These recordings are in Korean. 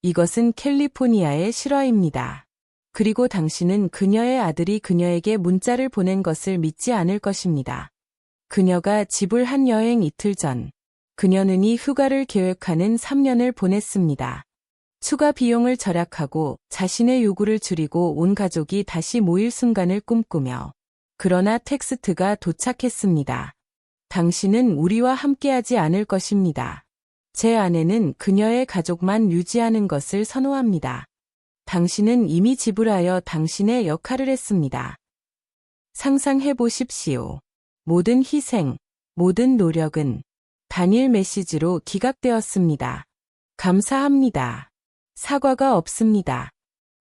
이것은 캘리포니아의 실화입니다. 그리고 당신은 그녀의 아들이 그녀에게 문자를 보낸 것을 믿지 않을 것입니다. 그녀가 집을 한 여행 이틀 전, 그녀는 이 휴가를 계획하는 3년을 보냈습니다. 추가 비용을 절약하고 자신의 요구를 줄이고 온 가족이 다시 모일 순간을 꿈꾸며. 그러나 텍스트가 도착했습니다. 당신은 우리와 함께하지 않을 것입니다. 제 아내는 그녀의 가족만 유지하는 것을 선호합니다. 당신은 이미 지불하여 당신의 역할을 했습니다. 상상해 보십시오. 모든 희생, 모든 노력은 단일 메시지로 기각되었습니다. 감사합니다. 사과가 없습니다.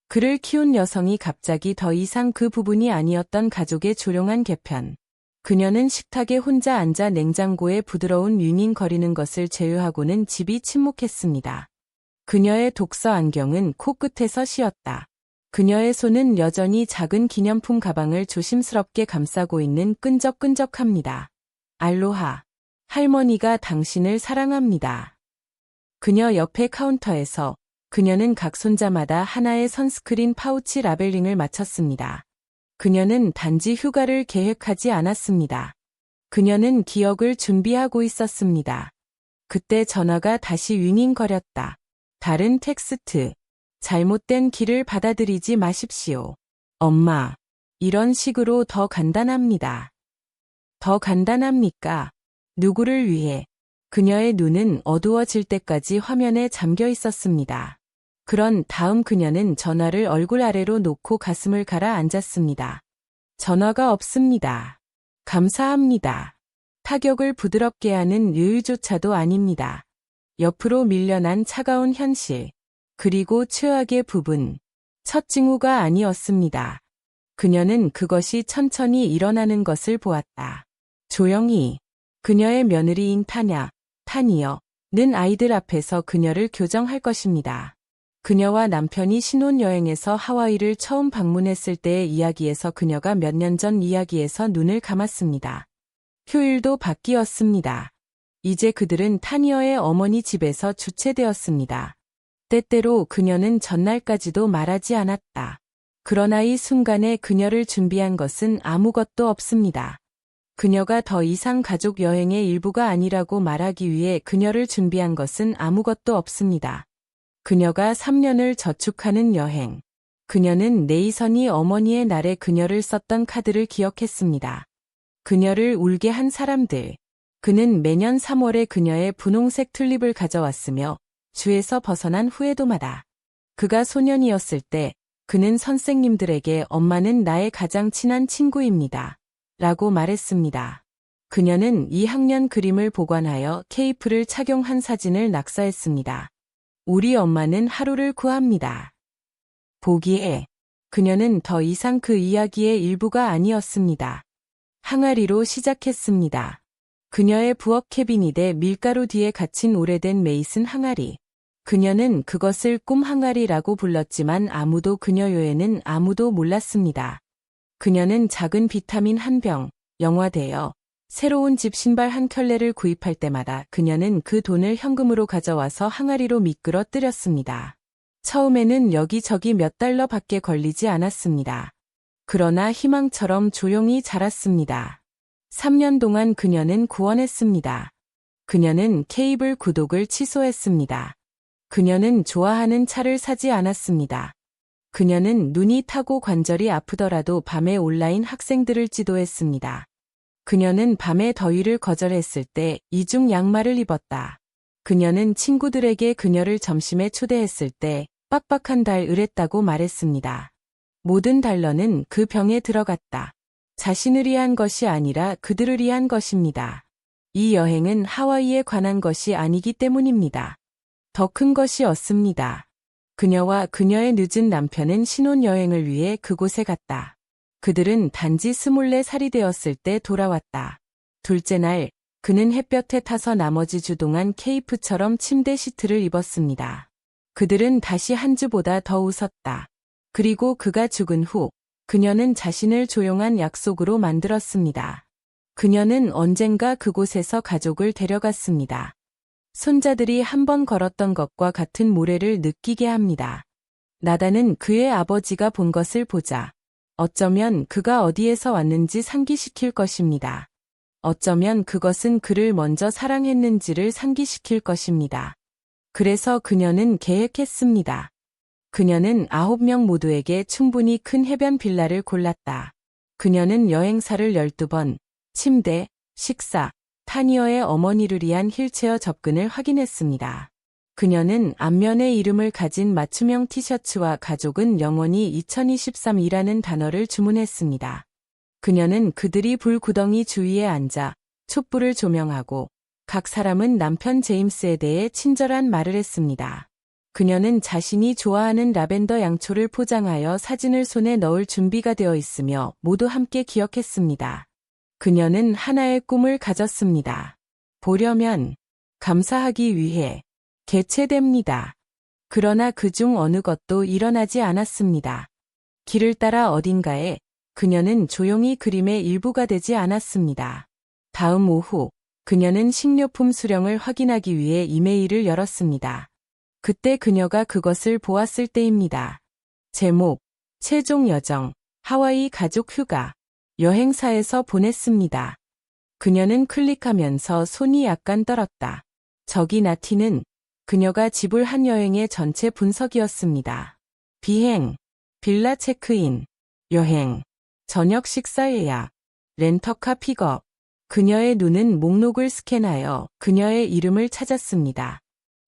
그를 키운 여성이 갑자기 더 이상 그 부분이 아니었던 가족의 조용한 개편. 그녀는 식탁에 혼자 앉아 냉장고의 부드러운 윙윙거리는 것을 제외하고는 집이 침묵했습니다. 그녀의 독서 안경은 코끝에서 쉬었다. 그녀의 손은 여전히 작은 기념품 가방을 조심스럽게 감싸고 있는 끈적끈적합니다. 알로하. 할머니가 당신을 사랑합니다. 그녀 옆의 카운터에서 그녀는 각 손자마다 하나의 선스크린 파우치 라벨링을 마쳤습니다. 그녀는 단지 휴가를 계획하지 않았습니다. 그녀는 기억을 준비하고 있었습니다. 그때 전화가 다시 윙윙거렸다. 다른 텍스트. 잘못된 길을 받아들이지 마십시오. 엄마. 이런 식으로 더 간단합니다. 더 간단합니까? 누구를 위해? 그녀의 눈은 어두워질 때까지 화면에 잠겨 있었습니다. 그런 다음 그녀는 전화를 얼굴 아래로 놓고 가슴을 가라앉았습니다. 전화가 없습니다. 감사합니다. 타격을 부드럽게 하는 여유조차도 아닙니다. 옆으로 밀려난 차가운 현실. 그리고 최악의 부분. 첫 징후가 아니었습니다. 그녀는 그것이 천천히 일어나는 것을 보았다. 조용히. 그녀의 며느리인 타니어는 아이들 앞에서 그녀를 교정할 것입니다. 그녀와 남편이 신혼여행에서 하와이를 처음 방문했을 때의 이야기에서 그녀가 몇 년 전 이야기에서 눈을 감았습니다. 휴일도 바뀌었습니다. 이제 그들은 타니어의 어머니 집에서 주최되었습니다. 때때로 그녀는 전날까지도 말하지 않았다. 그러나 이 순간에 그녀를 준비한 것은 아무것도 없습니다. 그녀가 더 이상 가족 여행의 일부가 아니라고 말하기 위해 그녀를 준비한 것은 아무것도 없습니다. 그녀가 3년을 저축하는 여행. 그녀는 네이선이 어머니의 날에 그녀를 썼던 카드를 기억했습니다. 그녀를 울게 한 사람들. 그는 매년 3월에 그녀의 분홍색 튤립을 가져왔으며 주에서 벗어난 후에도마다 그가 소년이었을 때 그는 선생님들에게 엄마는 나의 가장 친한 친구입니다. 라고 말했습니다. 그녀는 2학년 그림을 보관하여 케이프를 착용한 사진을 낙서했습니다. 우리 엄마는 하루를 구합니다. 보기에 그녀는 더 이상 그 이야기의 일부가 아니었습니다. 항아리로 시작했습니다. 그녀의 부엌 캐비닛에 밀가루 뒤에 갇힌 오래된 메이슨 항아리. 그녀는 그것을 꿈 항아리라고 불렀지만 아무도 그녀 외에는 아무도 몰랐습니다. 그녀는 작은 비타민 한 병, 영화되어 새로운 집 신발 한 켤레를 구입할 때마다 그녀는 그 돈을 현금으로 가져와서 항아리로 미끄러뜨렸습니다. 처음에는 여기저기 몇 달러밖에 걸리지 않았습니다. 그러나 희망처럼 조용히 자랐습니다. 3년 동안 그녀는 구원했습니다. 그녀는 케이블 구독을 취소했습니다. 그녀는 좋아하는 차를 사지 않았습니다. 그녀는 눈이 타고 관절이 아프더라도 밤에 온라인 학생들을 지도했습니다. 그녀는 밤의 더위를 거절했을 때 이중 양말을 입었다. 그녀는 친구들에게 그녀를 점심에 초대했을 때 빡빡한 달을 했다고 말했습니다. 모든 달러는 그 병에 들어갔다. 자신을 위한 것이 아니라 그들을 위한 것입니다. 이 여행은 하와이에 관한 것이 아니기 때문입니다. 더 큰 것이 없습니다. 그녀와 그녀의 늦은 남편은 신혼여행을 위해 그곳에 갔다. 그들은 단지 24살이 되었을 때 돌아왔다. 둘째 날, 그는 햇볕에 타서 나머지 주 동안 케이프처럼 침대 시트를 입었습니다. 그들은 다시 한 주보다 더 웃었다. 그리고 그가 죽은 후, 그녀는 자신을 조용한 약속으로 만들었습니다. 그녀는 언젠가 그곳에서 가족을 데려갔습니다. 손자들이 한 번 걸었던 것과 같은 모래를 느끼게 합니다. 나단은 그의 아버지가 본 것을 보자. 어쩌면 그가 어디에서 왔는지 상기시킬 것입니다. 어쩌면 그것은 그를 먼저 사랑했는지를 상기시킬 것입니다. 그래서 그녀는 계획했습니다. 그녀는 9명 모두에게 충분히 큰 해변 빌라를 골랐다. 그녀는 여행사를 12번, 침대, 식사, 타니어의 어머니를 위한 휠체어 접근을 확인했습니다. 그녀는 앞면에 이름을 가진 맞춤형 티셔츠와 가족은 영원히 2023이라는 단어를 주문했습니다. 그녀는 그들이 불구덩이 주위에 앉아 촛불을 조명하고 각 사람은 남편 제임스에 대해 친절한 말을 했습니다. 그녀는 자신이 좋아하는 라벤더 양초를 포장하여 사진을 손에 넣을 준비가 되어 있으며 모두 함께 기억했습니다. 그녀는 하나의 꿈을 가졌습니다. 보려면 감사하기 위해 개최됩니다. 그러나 그중 어느 것도 일어나지 않았습니다. 길을 따라 어딘가에 그녀는 조용히 그림의 일부가 되지 않았습니다. 다음 오후, 그녀는 식료품 수령을 확인하기 위해 이메일을 열었습니다. 그때 그녀가 그것을 보았을 때입니다. 제목, 최종 여정, 하와이 가족 휴가, 여행사에서 보냈습니다. 그녀는 클릭하면서 손이 약간 떨었다. 저기 나티는 그녀가 지불한 여행의 전체 분석이었습니다. 비행, 빌라 체크인, 여행, 저녁 식사 예약, 렌터카 픽업. 그녀의 눈은 목록을 스캔하여 그녀의 이름을 찾았습니다.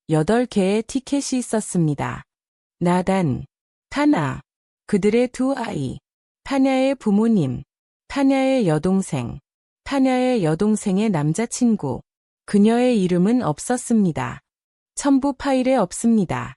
8개의 티켓이 있었습니다. 나단, 타나, 그들의 두 아이, 타냐의 부모님, 타냐의 여동생, 타냐의 여동생의 남자친구. 그녀의 이름은 없었습니다. 첨부 파일에 없습니다.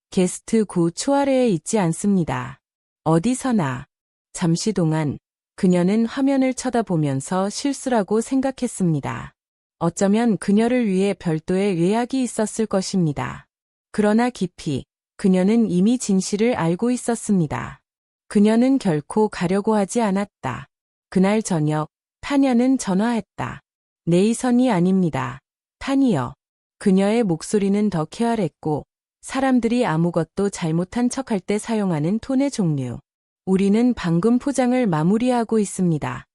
게스트 9 초아래에 있지 않습니다. 어디서나. 잠시 동안 그녀는 화면을 쳐다보면서 실수라고 생각했습니다. 어쩌면 그녀를 위해 별도의 예약이 있었을 것입니다. 그러나 깊이 그녀는 이미 진실을 알고 있었습니다. 그녀는 결코 가려고 하지 않았다. 그날 저녁 타냐는 전화했다. 네이선이 아닙니다. 타니어. 그녀의 목소리는 더 쾌활했고 사람들이 아무것도 잘못한 척할 때 사용하는 톤의 종류. 우리는 방금 포장을 마무리하고 있습니다.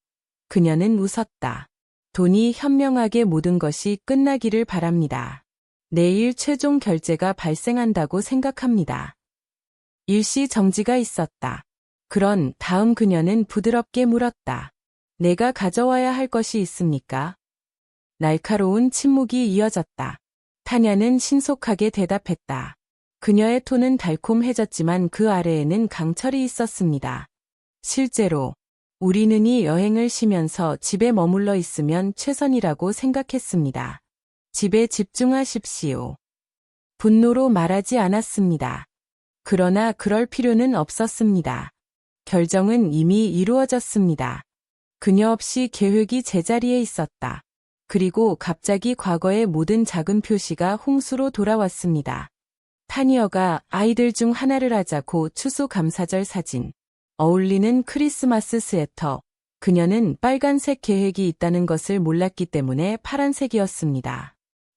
그녀는 웃었다. 돈이 현명하게 모든 것이 끝나기를 바랍니다. 내일 최종 결제가 발생한다고 생각합니다. 일시 정지가 있었다. 그런 다음 그녀는 부드럽게 물었다. 내가 가져와야 할 것이 있습니까? 날카로운 침묵이 이어졌다. 타냐는 신속하게 대답했다. 그녀의 톤은 달콤해졌지만 그 아래에는 강철이 있었습니다. 실제로 우리는 이 여행을 쉬면서 집에 머물러 있으면 최선이라고 생각했습니다. 집에 집중하십시오. 분노로 말하지 않았습니다. 그러나 그럴 필요는 없었습니다. 결정은 이미 이루어졌습니다. 그녀 없이 계획이 제자리에 있었다. 그리고 갑자기 과거의 모든 작은 표시가 홍수로 돌아왔습니다. 타니어가 아이들 중 하나를 하자고 추수감사절 사진, 어울리는 크리스마스 스웨터. 그녀는 빨간색 계획이 있다는 것을 몰랐기 때문에 파란색이었습니다.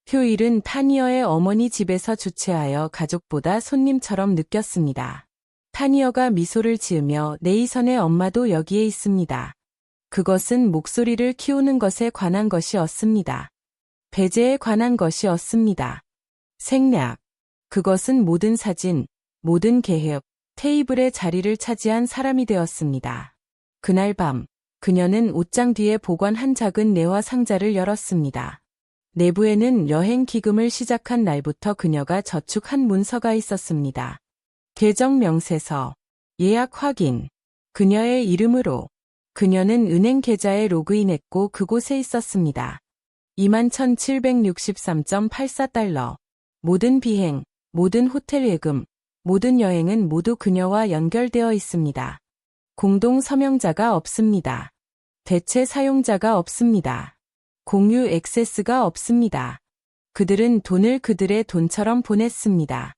휴일은 타니어의 어머니 집에서 주최하여 가족보다 손님처럼 느꼈습니다. 타니어가 미소를 지으며 네이선의 엄마도 여기에 있습니다. 그것은 목소리를 키우는 것에 관한 것이었습니다. 배제에 관한 것이었습니다. 생략. 그것은 모든 사진, 모든 계획, 테이블의 자리를 차지한 사람이 되었습니다. 그날 밤, 그녀는 옷장 뒤에 보관한 작은 내화 상자를 열었습니다. 내부에는 여행 기금을 시작한 날부터 그녀가 저축한 문서가 있었습니다. 계정 명세서, 예약 확인, 그녀의 이름으로. 그녀는 은행 계좌에 로그인했고 그곳에 있었습니다. 21,763.84달러. 모든 비행, 모든 호텔 예금, 모든 여행은 모두 그녀와 연결되어 있습니다. 공동 서명자가 없습니다. 대체 사용자가 없습니다. 공유 액세스가 없습니다. 그들은 돈을 그들의 돈처럼 보냈습니다.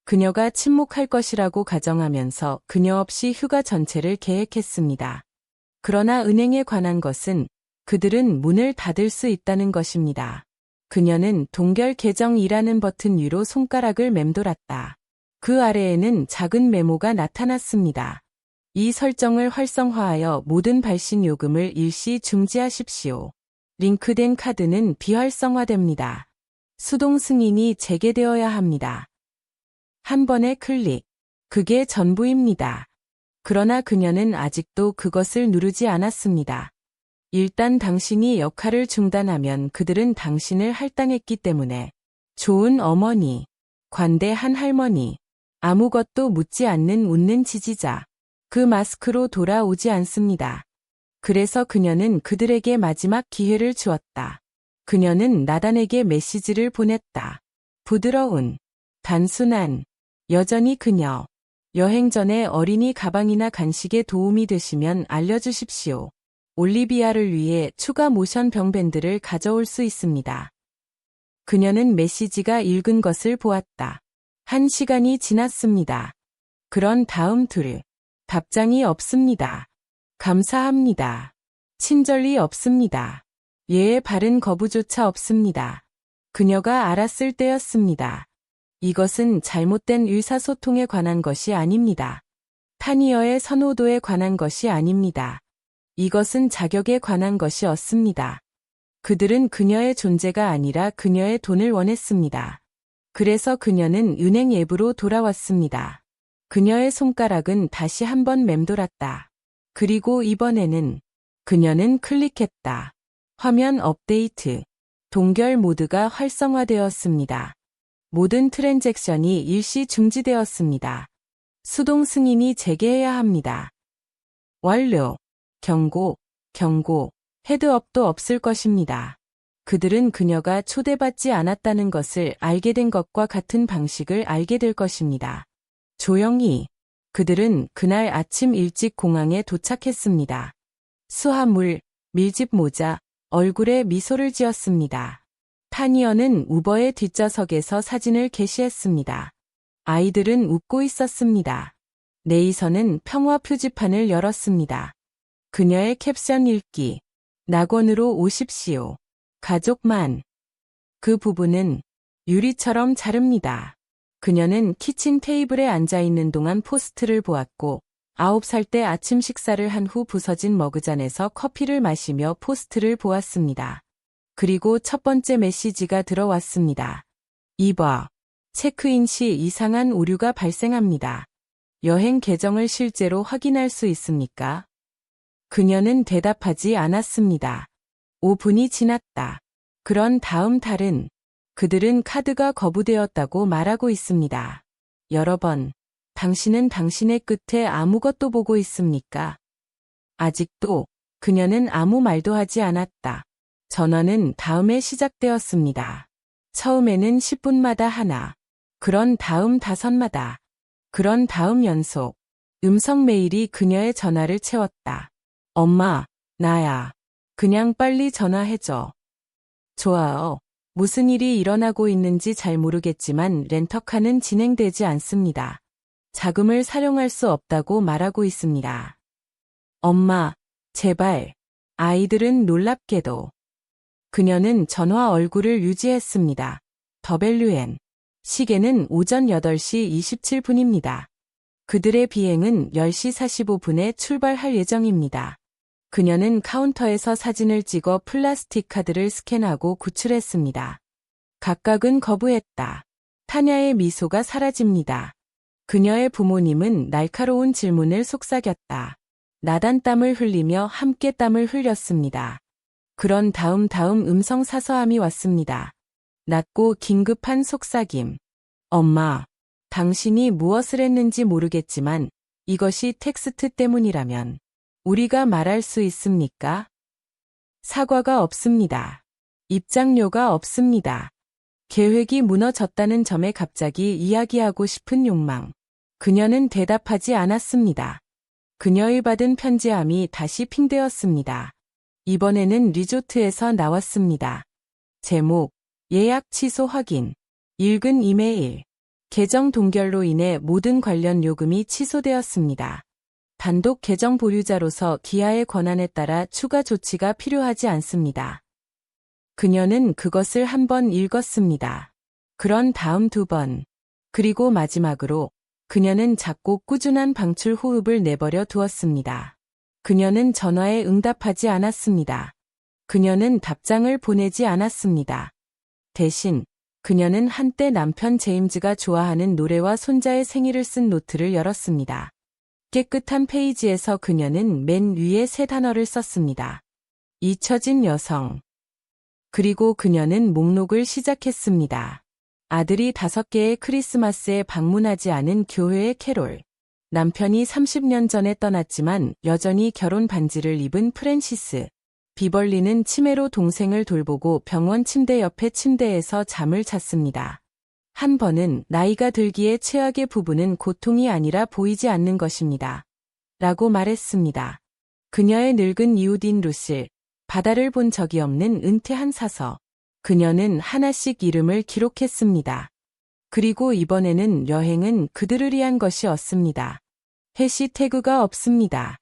그녀가 침묵할 것이라고 가정하면서 그녀 없이 휴가 전체를 계획했습니다. 그러나 은행에 관한 것은 그들은 문을 닫을 수 있다는 것입니다. 그녀는 동결 계정이라는 버튼 위로 손가락을 맴돌았다. 그 아래에는 작은 메모가 나타났습니다. 이 설정을 활성화하여 모든 발신 요금을 일시 중지하십시오. 링크된 카드는 비활성화됩니다. 수동 승인이 재개되어야 합니다. 한 번의 클릭. 그게 전부입니다. 그러나 그녀는 아직도 그것을 누르지 않았습니다. 일단 당신이 역할을 중단하면 그들은 당신을 할당했기 때문에 좋은 어머니, 관대한 할머니, 아무것도 묻지 않는 웃는 지지자, 그 마스크로 돌아오지 않습니다. 그래서 그녀는 그들에게 마지막 기회를 주었다. 그녀는 나단에게 메시지를 보냈다. 부드러운, 단순한, 여전히 그녀. 여행 전에 어린이 가방이나 간식에 도움이 되시면 알려주십시오. 올리비아를 위해 추가 모션 병밴드를 가져올 수 있습니다. 그녀는 메시지가 읽은 것을 보았다. 1시간이 지났습니다. 그런 다음 답장이 없습니다. 감사합니다. 친절이 없습니다. 예의 바른 거부조차 없습니다. 그녀가 알았을 때였습니다. 이것은 잘못된 의사소통에 관한 것이 아닙니다. 타니어의 선호도에 관한 것이 아닙니다. 이것은 자격에 관한 것이었습니다. 그들은 그녀의 존재가 아니라 그녀의 돈을 원했습니다. 그래서 그녀는 은행 앱으로 돌아왔습니다. 그녀의 손가락은 다시 한번 맴돌았다. 그리고 이번에는 그녀는 클릭했다. 화면 업데이트. 동결 모드가 활성화되었습니다. 모든 트랜잭션이 일시 중지되었습니다. 수동 승인이 재개해야 합니다. 완료. 경고. 헤드업도 없을 것입니다. 그들은 그녀가 초대받지 않았다는 것을 알게 된 것과 같은 방식을 알게 될 것입니다. 조용히. 그들은 그날 아침 일찍 공항에 도착했습니다. 수화물, 밀짚 모자, 얼굴에 미소를 지었습니다. 타니어는 우버의 뒷좌석에서 사진을 게시했습니다. 아이들은 웃고 있었습니다. 네이선은 평화 표지판을 열었습니다. 그녀의 캡션 읽기. 낙원으로 오십시오. 가족만. 그 부분은 유리처럼 자릅니다. 그녀는 키친 테이블에 앉아있는 동안 포스트를 보았고 9살 때 아침 식사를 한 후 부서진 머그잔에서 커피를 마시며 포스트를 보았습니다. 그리고 첫 번째 메시지가 들어왔습니다. 이봐. 체크인 시 이상한 오류가 발생합니다. 여행 계정을 실제로 확인할 수 있습니까? 그녀는 대답하지 않았습니다. 5분이 지났다. 그런 다음 달은 그들은 카드가 거부되었다고 말하고 있습니다. 여러 번, 당신은 당신의 끝에 아무것도 보고 있습니까? 아직도 그녀는 아무 말도 하지 않았다. 전화는 다음에 시작되었습니다. 처음에는 10분마다 하나, 그런 다음 5마다, 그런 다음 연속. 음성 메일이 그녀의 전화를 채웠다. 엄마, 나야. 그냥 빨리 전화해줘. 좋아요. 무슨 일이 일어나고 있는지 잘 모르겠지만 렌터카는 진행되지 않습니다. 자금을 사용할 수 없다고 말하고 있습니다. 엄마, 제발. 아이들은 놀랍게도. 그녀는 전화 얼굴을 유지했습니다. WN. 시계는 오전 8시 27분입니다. 그들의 비행은 10시 45분에 출발할 예정입니다. 그녀는 카운터에서 사진을 찍어 플라스틱 카드를 스캔하고 구출했습니다. 각각은 거부했다. 타냐의 미소가 사라집니다. 그녀의 부모님은 날카로운 질문을 속삭였다. 나단 땀을 흘리며 함께 땀을 흘렸습니다. 그런 다음 음성 사서함이 왔습니다. 낮고 긴급한 속삭임. 엄마, 당신이 무엇을 했는지 모르겠지만 이것이 텍스트 때문이라면 우리가 말할 수 있습니까? 사과가 없습니다. 입장료가 없습니다. 계획이 무너졌다는 점에 갑자기 이야기하고 싶은 욕망. 그녀는 대답하지 않았습니다. 그녀의 받은 편지함이 다시 핑되었습니다. 이번에는 리조트에서 나왔습니다. 제목, 예약 취소 확인. 읽은 이메일. 계정 동결로 인해 모든 관련 요금이 취소되었습니다. 단독 계정 보유자로서 기아의 권한에 따라 추가 조치가 필요하지 않습니다. 그녀는 그것을 한 번 읽었습니다. 그런 다음 2번. 그리고 마지막으로 그녀는 작고 꾸준한 방출 호흡을 내버려 두었습니다. 그녀는 전화에 응답하지 않았습니다. 그녀는 답장을 보내지 않았습니다. 대신 그녀는 한때 남편 제임즈가 좋아하는 노래와 손자의 생일을 쓴 노트를 열었습니다. 깨끗한 페이지에서 그녀는 맨 위에 3단어를 썼습니다. 잊혀진 여성. 그리고 그녀는 목록을 시작했습니다. 아들이 5개의 크리스마스에 방문하지 않은 교회의 캐롤. 남편이 30년 전에 떠났지만 여전히 결혼 반지를 입은 프랜시스. 비벌리는 치매로 동생을 돌보고 병원 침대 옆에 침대에서 잠을 잤습니다. 한 번은 나이가 들기에 최악의 부부는 고통이 아니라 보이지 않는 것입니다. 라고 말했습니다. 그녀의 늙은 이웃인 루실, 바다를 본 적이 없는 은퇴한 사서. 그녀는 하나씩 이름을 기록했습니다. 그리고 이번에는 여행은 그들을 위한 것이었습니다. 해시태그가 없습니다.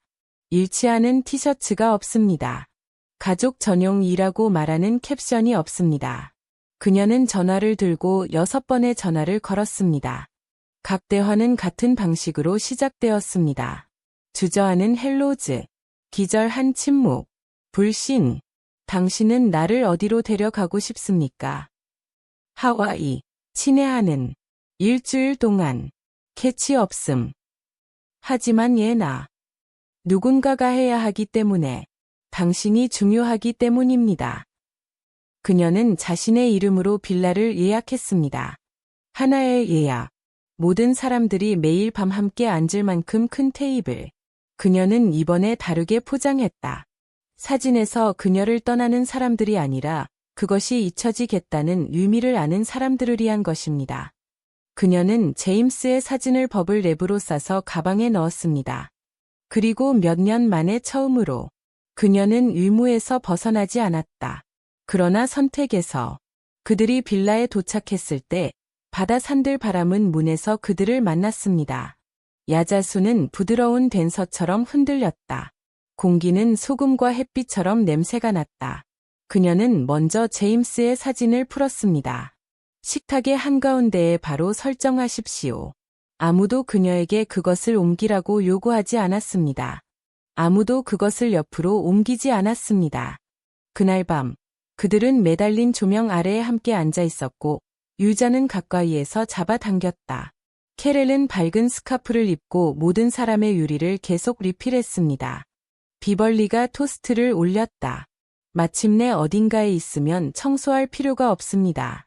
일치하는 티셔츠가 없습니다. 가족 전용이라고 말하는 캡션이 없습니다. 그녀는 전화를 들고 6번의 전화를 걸었습니다. 각 대화는 같은 방식으로 시작되었습니다. 주저하는 헬로즈, 기절한 침묵, 불신. 당신은 나를 어디로 데려가고 싶습니까? 하와이, 친애하는, 일주일 동안, 캐치 없음. 하지만 예나. 누군가가 해야 하기 때문에, 당신이 중요하기 때문입니다. 그녀는 자신의 이름으로 빌라를 예약했습니다. 하나의 예약. 모든 사람들이 매일 밤 함께 앉을 만큼 큰 테이블. 그녀는 이번에 다르게 포장했다. 사진에서 그녀를 떠나는 사람들이 아니라 그것이 잊혀지겠다는 의미를 아는 사람들을 위한 것입니다. 그녀는 제임스의 사진을 버블 랩으로 싸서 가방에 넣었습니다. 그리고 몇 년 만에 처음으로 그녀는 의무에서 벗어나지 않았다. 그러나 선택에서 그들이 빌라에 도착했을 때 바다 산들 바람은 문에서 그들을 만났습니다. 야자수는 부드러운 댄서처럼 흔들렸다. 공기는 소금과 햇빛처럼 냄새가 났다. 그녀는 먼저 제임스의 사진을 풀었습니다. 식탁의 한가운데에 바로 설정하십시오. 아무도 그녀에게 그것을 옮기라고 요구하지 않았습니다. 아무도 그것을 옆으로 옮기지 않았습니다. 그날 밤, 그들은 매달린 조명 아래에 함께 앉아 있었고, 유자는 가까이에서 잡아당겼다. 캐렐은 밝은 스카프를 입고 모든 사람의 유리를 계속 리필했습니다. 비벌리가 토스트를 올렸다. 마침내 어딘가에 있으면 청소할 필요가 없습니다.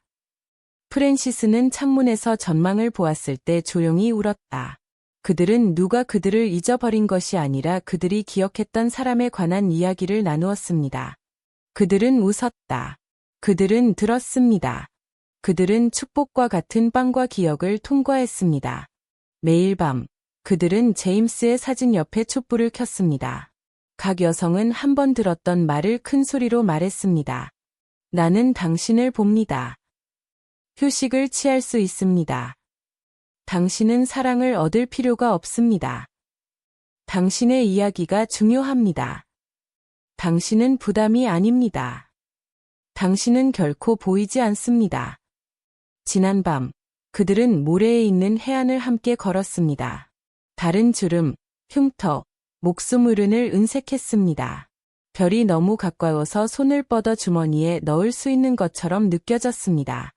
프랜시스는 창문에서 전망을 보았을 때 조용히 울었다. 그들은 누가 그들을 잊어버린 것이 아니라 그들이 기억했던 사람에 관한 이야기를 나누었습니다. 그들은 웃었다. 그들은 들었습니다. 그들은 축복과 같은 빵과 기억을 통과했습니다. 매일 밤, 그들은 제임스의 사진 옆에 촛불을 켰습니다. 각 여성은 한 번 들었던 말을 큰 소리로 말했습니다. 나는 당신을 봅니다. 휴식을 취할 수 있습니다. 당신은 사랑을 얻을 필요가 없습니다. 당신의 이야기가 중요합니다. 당신은 부담이 아닙니다. 당신은 결코 보이지 않습니다. 지난 밤, 그들은 모래에 있는 해안을 함께 걸었습니다. 다른 주름, 흉터, 목수무른을 은색했습니다. 별이 너무 가까워서 손을 뻗어 주머니에 넣을 수 있는 것처럼 느껴졌습니다.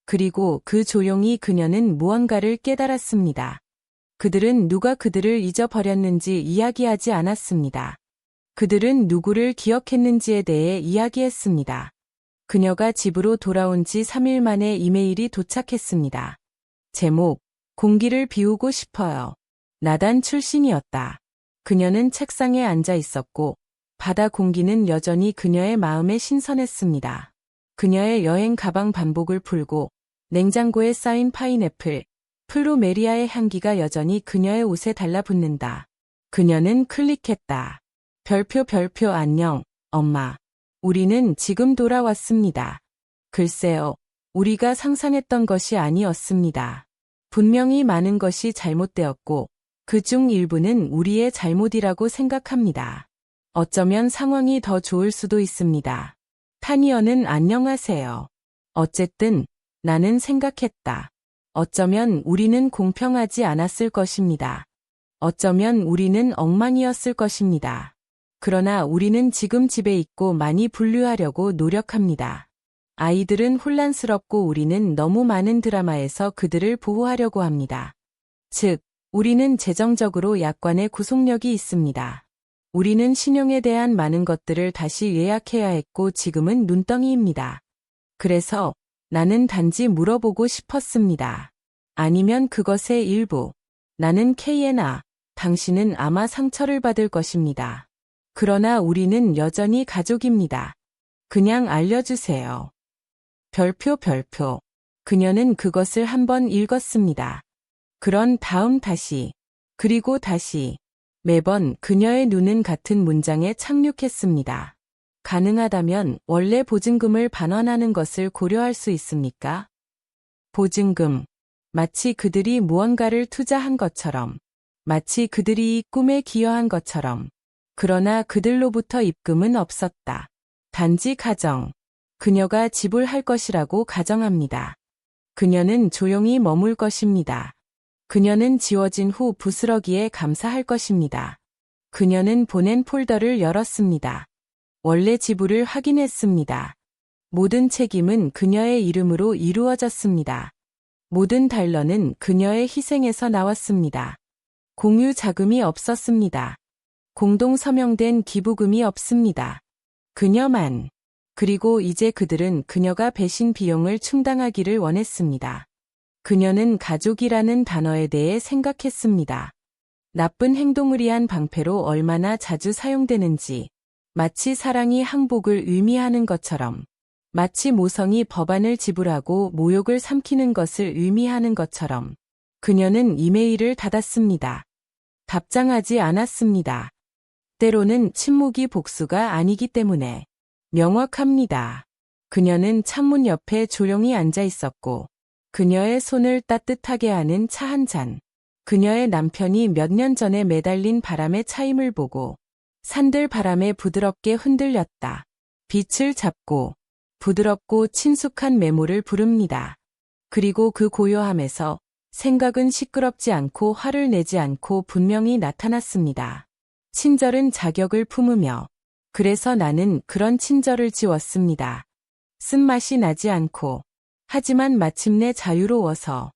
그리고 그 조용히 그녀는 무언가를 깨달았습니다. 그들은 누가 그들을 잊어버렸는지 이야기하지 않았습니다. 그들은 누구를 기억했는지에 대해 이야기했습니다. 그녀가 집으로 돌아온 지 3일 만에 이메일이 도착했습니다. 제목, 공기를 비우고 싶어요. 나단 출신이었다. 그녀는 책상에 앉아 있었고 바다 공기는 여전히 그녀의 마음에 신선했습니다. 그녀의 여행 가방 반복을 풀고 냉장고에 쌓인 파인애플, 플루메리아의 향기가 여전히 그녀의 옷에 달라붙는다. 그녀는 클릭했다. 별표 안녕, 엄마. 우리는 지금 돌아왔습니다. 글쎄요, 우리가 상상했던 것이 아니었습니다. 분명히 많은 것이 잘못되었고 그중 일부는 우리의 잘못이라고 생각합니다. 어쩌면 상황이 더 좋을 수도 있습니다. 타니어는 안녕하세요. 어쨌든 나는 생각했다. 어쩌면 우리는 공평하지 않았을 것입니다. 어쩌면 우리는 엉망이었을 것입니다. 그러나 우리는 지금 집에 있고 많이 분류하려고 노력합니다. 아이들은 혼란스럽고 우리는 너무 많은 드라마에서 그들을 보호하려고 합니다. 즉, 우리는 재정적으로 약관의 구속력이 있습니다. 우리는 신용에 대한 많은 것들을 다시 예약해야 했고 지금은 눈덩이입니다. 그래서 나는 단지 물어보고 싶었습니다. 아니면 그것의 일부. 나는 케이에나, 당신은 아마 상처를 받을 것입니다. 그러나 우리는 여전히 가족입니다. 그냥 알려주세요. 별표. 그녀는 그것을 한번 읽었습니다. 그런 다음 다시, 그리고 다시. 매번 그녀의 눈은 같은 문장에 착륙했습니다. 가능하다면 원래 보증금을 반환하는 것을 고려할 수 있습니까? 보증금. 마치 그들이 무언가를 투자한 것처럼. 마치 그들이 이 꿈에 기여한 것처럼. 그러나 그들로부터 입금은 없었다. 단지 가정. 그녀가 지불할 것이라고 가정합니다. 그녀는 조용히 머물 것입니다. 그녀는 지워진 후 부스러기에 감사할 것입니다. 그녀는 보낸 폴더를 열었습니다. 원래 지불을 확인했습니다. 모든 책임은 그녀의 이름으로 이루어졌습니다. 모든 달러는 그녀의 희생에서 나왔습니다. 공유 자금이 없었습니다. 공동 서명된 기부금이 없습니다. 그녀만. 그리고 이제 그들은 그녀가 배신 비용을 충당하기를 원했습니다. 그녀는 가족이라는 단어에 대해 생각했습니다. 나쁜 행동을 위한 방패로 얼마나 자주 사용되는지, 마치 사랑이 항복을 의미하는 것처럼, 마치 모성이 법안을 지불하고 모욕을 삼키는 것을 의미하는 것처럼, 그녀는 이메일을 닫았습니다. 답장하지 않았습니다. 때로는 침묵이 복수가 아니기 때문에 명확합니다. 그녀는 창문 옆에 조용히 앉아 있었고, 그녀의 손을 따뜻하게 하는 차 한 잔. 그녀의 남편이 몇 년 전에 매달린 바람의 차임을 보고 산들 바람에 부드럽게 흔들렸다. 빛을 잡고 부드럽고 친숙한 메모를 부릅니다. 그리고 그 고요함에서 생각은 시끄럽지 않고 화를 내지 않고 분명히 나타났습니다. 친절은 자격을 품으며. 그래서 나는 그런 친절을 지웠습니다. 쓴맛이 나지 않고. 하지만 마침내 자유로워서